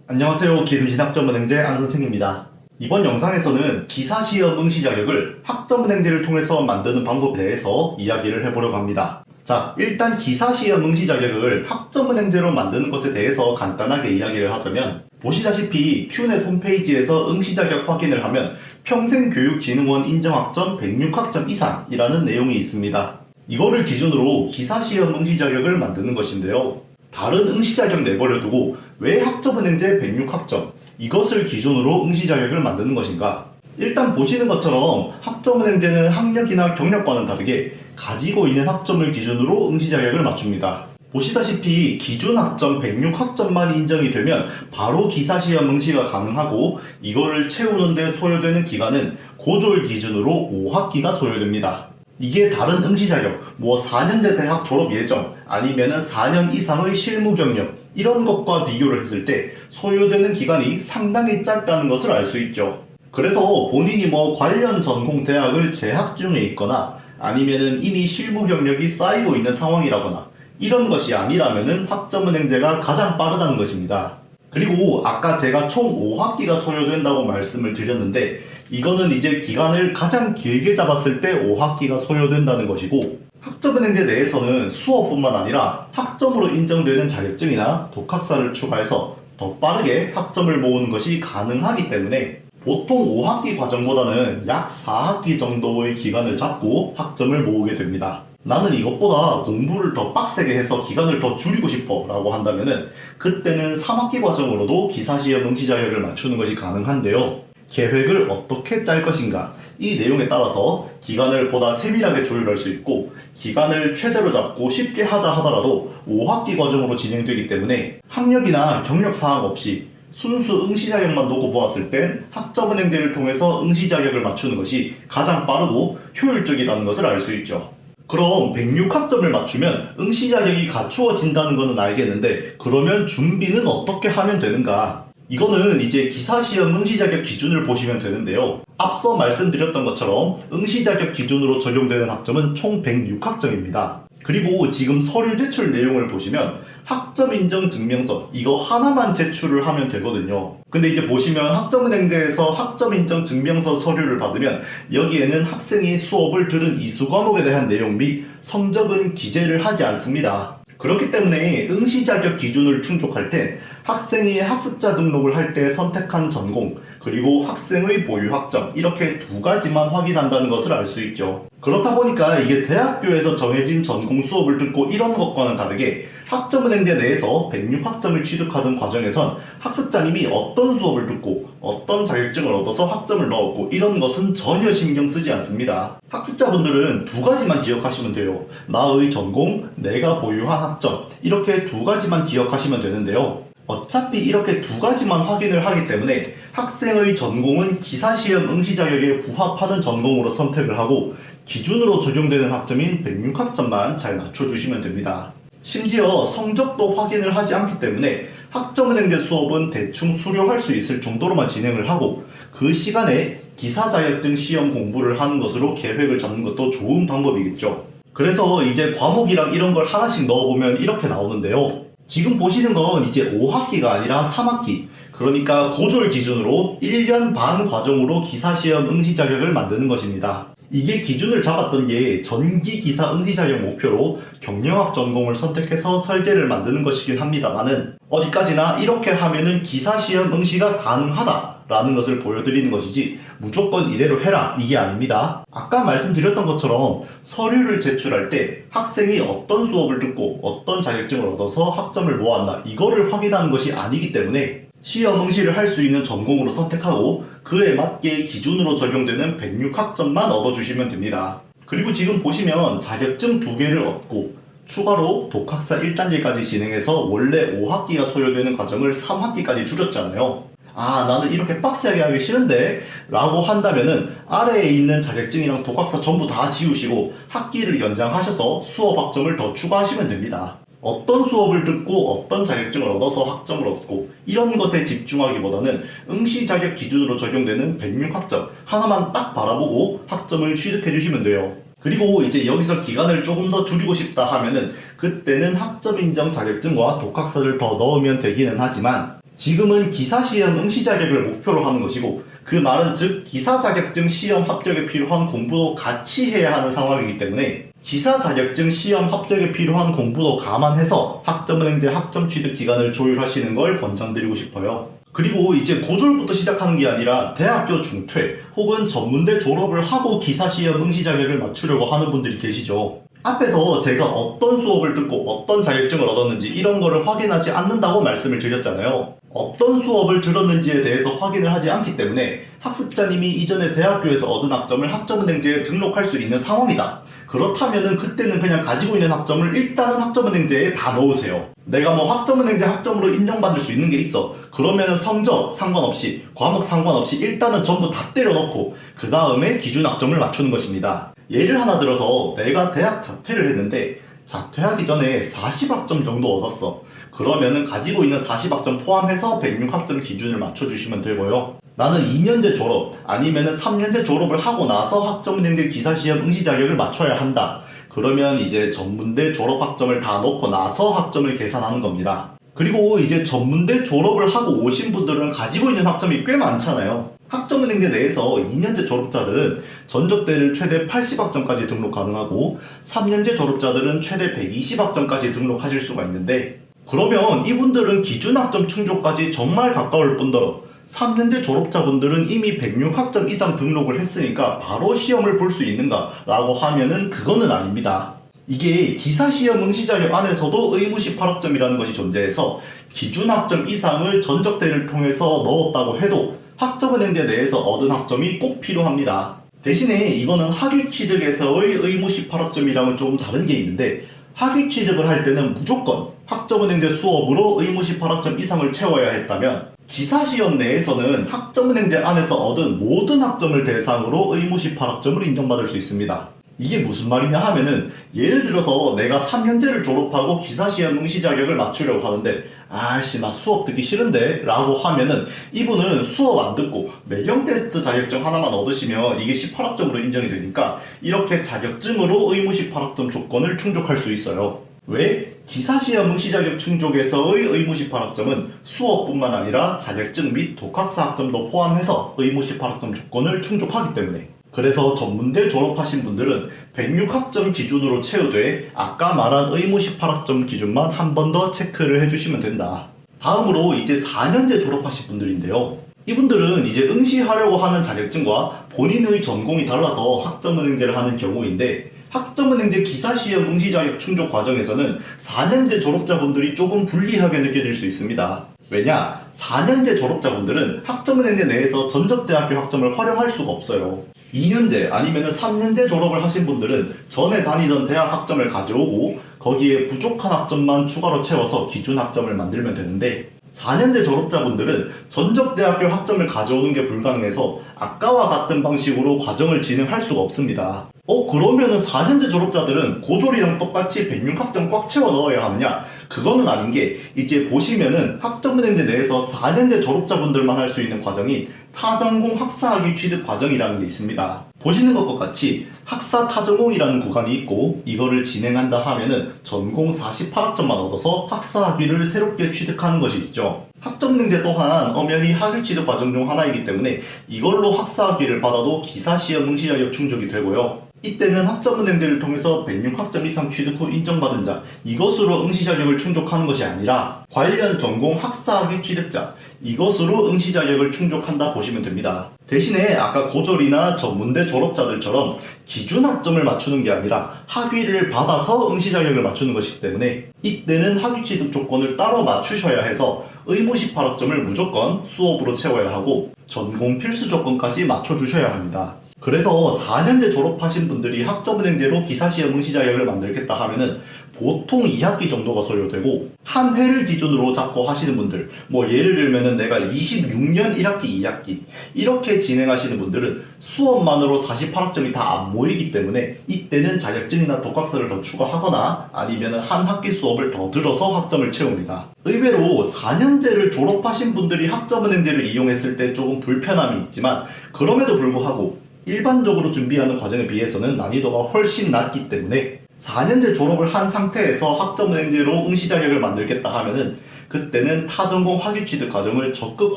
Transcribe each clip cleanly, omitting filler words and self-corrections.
안녕하세요. 기름신 학점은행제 안선생입니다. 이번 영상에서는 기사시험 응시 자격을 학점은행제를 통해서 만드는 방법에 대해서 이야기를 해보려고 합니다. 자, 일단 기사시험 응시 자격을 학점은행제로 만드는 것에 대해서 간단하게 이야기를 하자면, 보시다시피 큐넷 홈페이지에서 응시 자격 확인을 하면 평생교육진흥원 인정학점 106학점 이상이라는 내용이 있습니다. 이거를 기준으로 기사시험 응시 자격을 만드는 것인데요. 다른 응시 자격 내버려 두고 왜 학점은행제 106학점 이것을 기준으로 응시 자격을 만드는 것인가? 일단 보시는 것처럼 학점은행제는 학력이나 경력과는 다르게 가지고 있는 학점을 기준으로 응시 자격을 맞춥니다. 보시다시피 기준 학점 106학점만 인정이 되면 바로 기사시험 응시가 가능하고, 이거를 채우는 데 소요되는 기간은 고졸 기준으로 5학기가 소요됩니다. 이게 다른 응시 자격, 4년제 대학 졸업 예정, 아니면은 4년 이상의 실무 경력, 이런 것과 비교를 했을 때 소요되는 기간이 상당히 짧다는 것을 알 수 있죠. 그래서 본인이 관련 전공 대학을 재학 중에 있거나, 아니면은 이미 실무 경력이 쌓이고 있는 상황이라거나, 이런 것이 아니라면은 학점은행제가 가장 빠르다는 것입니다. 그리고 아까 제가 총 5학기가 소요된다고 말씀을 드렸는데, 이거는 이제 기간을 가장 길게 잡았을 때 5학기가 소요된다는 것이고, 학점은행제 내에서는 수업뿐만 아니라 학점으로 인정되는 자격증이나 독학사를 추가해서 더 빠르게 학점을 모으는 것이 가능하기 때문에 보통 5학기 과정보다는 약 4학기 정도의 기간을 잡고 학점을 모으게 됩니다. 나는 이것보다 공부를 더 빡세게 해서 기간을 더 줄이고 싶어 라고 한다면은, 그때는 3학기 과정으로도 기사시험 응시 자격을 맞추는 것이 가능한데요. 계획을 어떻게 짤 것인가, 이 내용에 따라서 기간을 보다 세밀하게 조율할 수 있고, 기간을 최대로 잡고 쉽게 하자 하더라도 5학기 과정으로 진행되기 때문에 학력이나 경력 사항 없이 순수 응시 자격만 놓고 보았을 땐 학점은행제를 통해서 응시 자격을 맞추는 것이 가장 빠르고 효율적이라는 것을 알 수 있죠. 그럼 106학점을 맞추면 응시 자격이 갖추어진다는 것은 알겠는데, 그러면 준비는 어떻게 하면 되는가? 이거는 이제 기사시험 응시 자격 기준을 보시면 되는데요. 앞서 말씀드렸던 것처럼 응시 자격 기준으로 적용되는 학점은 총 106학점입니다. 그리고 지금 서류 제출 내용을 보시면 학점 인정 증명서 이거 하나만 제출을 하면 되거든요. 근데 이제 보시면 학점은행제에서 학점 인정 증명서 서류를 받으면 여기에는 학생이 수업을 들은 이수 과목에 대한 내용 및 성적은 기재를 하지 않습니다. 그렇기 때문에 응시 자격 기준을 충족할 땐 학생이 학습자 등록을 할 때 선택한 전공, 그리고 학생의 보유 학점, 이렇게 두 가지만 확인한다는 것을 알 수 있죠. 그렇다 보니까 이게 대학교에서 정해진 전공 수업을 듣고 이런 것과는 다르게 학점은행제 내에서 106학점을 취득하던 과정에선 학습자님이 어떤 수업을 듣고 어떤 자격증을 얻어서 학점을 넣었고, 이런 것은 전혀 신경 쓰지 않습니다. 학습자분들은 두 가지만 기억하시면 돼요. 나의 전공, 내가 보유한 학점, 이렇게 두 가지만 기억하시면 되는데요. 어차피 이렇게 두 가지만 확인을 하기 때문에 학생의 전공은 기사시험 응시 자격에 부합하는 전공으로 선택을 하고, 기준으로 적용되는 학점인 106학점만 잘 맞춰주시면 됩니다. 심지어 성적도 확인을 하지 않기 때문에 학점은행제 수업은 대충 수료할 수 있을 정도로만 진행을 하고, 그 시간에 기사 자격증 시험 공부를 하는 것으로 계획을 잡는 것도 좋은 방법이겠죠. 그래서 이제 과목이랑 이런 걸 하나씩 넣어보면 이렇게 나오는데요. 지금 보시는 건 이제 5학기가 아니라 3학기, 그러니까 고졸 기준으로 1년 반 과정으로 기사시험 응시 자격을 만드는 것입니다. 이게 기준을 잡았던 게 전기 기사 응시 자격 목표로 경영학 전공을 선택해서 설계를 만드는 것이긴 합니다만은, 어디까지나 이렇게 하면은 기사시험 응시가 가능하다라는 것을 보여드리는 것이지 무조건 이대로 해라 이게 아닙니다. 아까 말씀드렸던 것처럼 서류를 제출할 때 학생이 어떤 수업을 듣고 어떤 자격증을 얻어서 학점을 모았나, 이거를 확인하는 것이 아니기 때문에 시험 응시를 할 수 있는 전공으로 선택하고 그에 맞게 기준으로 적용되는 106학점만 얻어주시면 됩니다. 그리고 지금 보시면 자격증 2개를 얻고 추가로 독학사 1단계까지 진행해서 원래 5학기가 소요되는 과정을 3학기까지 줄였잖아요. 나는 이렇게 빡세게 하기 싫은데 라고 한다면은 아래에 있는 자격증이랑 독학사 전부 다 지우시고 학기를 연장하셔서 수업 학점을 더 추가하시면 됩니다. 어떤 수업을 듣고 어떤 자격증을 얻어서 학점을 얻고, 이런 것에 집중하기보다는 응시 자격 기준으로 적용되는 106학점 하나만 딱 바라보고 학점을 취득해 주시면 돼요. 그리고 이제 여기서 기간을 조금 더 줄이고 싶다 하면은 그때는 학점 인정 자격증과 독학사를 더 넣으면 되기는 하지만, 지금은 기사시험 응시 자격을 목표로 하는 것이고, 그 말은 즉 기사 자격증 시험 합격에 필요한 공부도 같이 해야 하는 상황이기 때문에 기사 자격증 시험 합격에 필요한 공부도 감안해서 학점은행제 학점 취득 기간을 조율하시는 걸 권장드리고 싶어요. 그리고 이제 고졸부터 시작하는 게 아니라 대학교 중퇴 혹은 전문대 졸업을 하고 기사시험 응시 자격을 맞추려고 하는 분들이 계시죠. 앞에서 제가 어떤 수업을 듣고 어떤 자격증을 얻었는지 이런 거를 확인하지 않는다고 말씀을 드렸잖아요. 어떤 수업을 들었는지에 대해서 확인을 하지 않기 때문에 학습자님이 이전에 대학교에서 얻은 학점을 학점은행제에 등록할 수 있는 상황이다. 그렇다면은 그때는 그냥 가지고 있는 학점을 일단은 학점은행제에 다 넣으세요. 내가 뭐 학점은행제 학점으로 인정받을 수 있는 게 있어. 그러면은 성적 상관없이, 과목 상관없이 일단은 전부 다 때려 넣고 그 다음에 기준 학점을 맞추는 것입니다. 예를 하나 들어서 내가 대학 자퇴를 했는데 자퇴하기 전에 40학점 정도 얻었어. 그러면은 가지고 있는 40학점 포함해서 106학점 기준을 맞춰주시면 되고요. 나는 2년제 졸업 아니면은 3년제 졸업을 하고 나서 학점은행제 기사시험 응시 자격을 맞춰야 한다. 그러면 이제 전문대 졸업학점을 다 넣고 나서 학점을 계산하는 겁니다. 그리고 이제 전문대 졸업을 하고 오신 분들은 가지고 있는 학점이 꽤 많잖아요. 학점은행제 내에서 2년제 졸업자들은 전적대를 최대 80학점까지 등록 가능하고 3년제 졸업자들은 최대 120학점까지 등록하실 수가 있는데, 그러면 이분들은 기준학점 충족까지 정말 가까울 뿐더러 3년제 졸업자분들은 이미 106학점 이상 등록을 했으니까 바로 시험을 볼 수 있는가 라고 하면은 그거는 아닙니다. 이게 기사시험 응시 자격 안에서도 의무 18학점이라는 것이 존재해서 기준학점 이상을 전적대를 통해서 넣었다고 해도 학점은행제 내에서 얻은 학점이 꼭 필요합니다. 대신에 이거는 학위취득에서의 의무 18학점이랑은 조금 다른 게 있는데, 학위취득을 할 때는 무조건 학점은행제 수업으로 의무 18학점 이상을 채워야 했다면 기사시험 내에서는 학점은행제 안에서 얻은 모든 학점을 대상으로 의무 18학점을 인정받을 수 있습니다. 이게 무슨 말이냐 하면은, 예를 들어서 내가 3년제를 졸업하고 기사시험 응시 자격을 맞추려고 하는데 아씨 나 수업 듣기 싫은데 라고 하면은 이분은 수업 안 듣고 매경 테스트 자격증 하나만 얻으시면 이게 18학점으로 인정이 되니까 이렇게 자격증으로 의무 18학점 조건을 충족할 수 있어요. 왜? 기사시험 응시 자격 충족에서의 의무 18학점은 수업뿐만 아니라 자격증 및 독학사 학점도 포함해서 의무 18학점 조건을 충족하기 때문에. 그래서 전문대 졸업하신 분들은 106학점 기준으로 채우되 아까 말한 의무 18학점 기준만 한 번 더 체크를 해주시면 된다. 다음으로 이제 4년제 졸업하신 분들인데요. 이분들은 이제 응시하려고 하는 자격증과 본인의 전공이 달라서 학점은행제를 하는 경우인데, 학점은행제 기사시험 응시 자격 충족 과정에서는 4년제 졸업자분들이 조금 불리하게 느껴질 수 있습니다. 왜냐? 4년제 졸업자분들은 학점은행제 내에서 전적대학교 학점을 활용할 수가 없어요. 2년제 아니면 3년제 졸업을 하신 분들은 전에 다니던 대학 학점을 가져오고 거기에 부족한 학점만 추가로 채워서 기준 학점을 만들면 되는데, 4년제 졸업자분들은 전적대학교 학점을 가져오는 게 불가능해서 아까와 같은 방식으로 과정을 진행할 수가 없습니다. 그러면은 4년제 졸업자들은 고졸이랑 똑같이 106학점 꽉 채워 넣어야 하느냐? 그거는 아닌 게, 이제 보시면은 학점은행제 내에서 4년제 졸업자분들만 할 수 있는 과정이 타전공 학사학위 취득 과정이라는 게 있습니다. 보시는 것과 같이 학사 타전공이라는 구간이 있고, 이거를 진행한다 하면은 전공 48학점만 얻어서 학사학위를 새롭게 취득하는 것이 있죠. 학점은행제 또한 엄연히 학위 취득 과정 중 하나이기 때문에 이걸로 학사학위를 받아도 기사시험 응시 자격 충족이 되고요. 이때는 학점은행제를 통해서 106학점 이상 취득 후 인정받은 자, 이것으로 응시 자격을 충족하는 것이 아니라 관련 전공 학사학위 취득자, 이것으로 응시 자격을 충족한다 보시면 됩니다. 대신에 아까 고졸이나 전문대 졸업자들처럼 기준 학점을 맞추는 게 아니라 학위를 받아서 응시 자격을 맞추는 것이기 때문에 이때는 학위 취득 조건을 따로 맞추셔야 해서 의무 18학점을 무조건 수업으로 채워야 하고 전공 필수 조건까지 맞춰주셔야 합니다. 그래서 4년제 졸업하신 분들이 학점은행제로 기사시험 응시 자격을 만들겠다 하면은 보통 2학기 정도가 소요되고, 한 해를 기준으로 잡고 하시는 분들, 뭐 예를 들면은 내가 26년 1학기 2학기 이렇게 진행하시는 분들은 수업만으로 48학점이 다 안 모이기 때문에 이때는 자격증이나 독학사를 더 추가하거나 아니면은 한 학기 수업을 더 들어서 학점을 채웁니다. 의외로 4년제를 졸업하신 분들이 학점은행제를 이용했을 때 조금 불편함이 있지만, 그럼에도 불구하고 일반적으로 준비하는 과정에 비해서는 난이도가 훨씬 낮기 때문에 4년제 졸업을 한 상태에서 학점은행제로 응시 자격을 만들겠다 하면은 그때는 타전공 학위취득 과정을 적극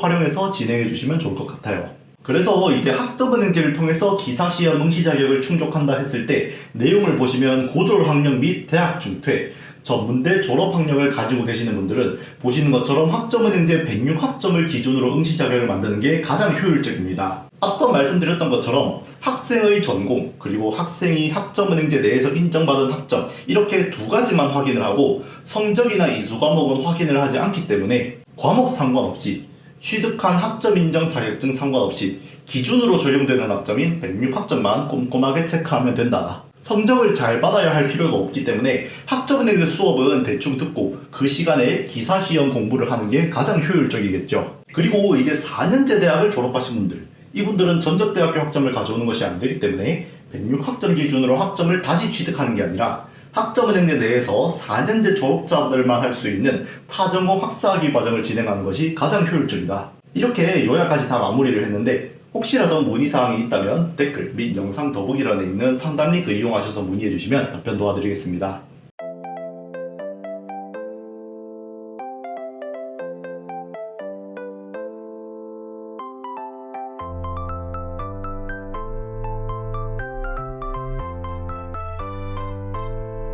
활용해서 진행해 주시면 좋을 것 같아요. 그래서 이제 학점은행제를 통해서 기사시험 응시 자격을 충족한다 했을 때 내용을 보시면 고졸 학력 및 대학 중퇴, 전문대 졸업 학력을 가지고 계시는 분들은 보시는 것처럼 학점은행제 106학점을 기준으로 응시 자격을 만드는 게 가장 효율적입니다. 앞서 말씀드렸던 것처럼 학생의 전공 그리고 학생이 학점은행제 내에서 인정받은 학점 이렇게 두 가지만 확인을 하고 성적이나 이수 과목은 확인을 하지 않기 때문에 과목 상관없이 취득한 학점 인정 자격증 상관없이 기준으로 적용되는 학점인 106학점만 꼼꼼하게 체크하면 된다. 성적을 잘 받아야 할 필요가 없기 때문에 학점은행제 수업은 대충 듣고 그 시간에 기사시험 공부를 하는 게 가장 효율적이겠죠. 그리고 이제 4년제 대학을 졸업하신 분들, 이분들은 전적대학교 학점을 가져오는 것이 안 되기 때문에 106학점 기준으로 학점을 다시 취득하는 게 아니라 학점은행제 내에서 4년제 졸업자들만 할 수 있는 타전공 학사학위 과정을 진행하는 것이 가장 효율적이다. 이렇게 요약까지 다 마무리를 했는데 혹시라도 문의사항이 있다면 댓글 및 영상 더보기란에 있는 상담 링크 이용하셔서 문의해 주시면 답변 도와드리겠습니다.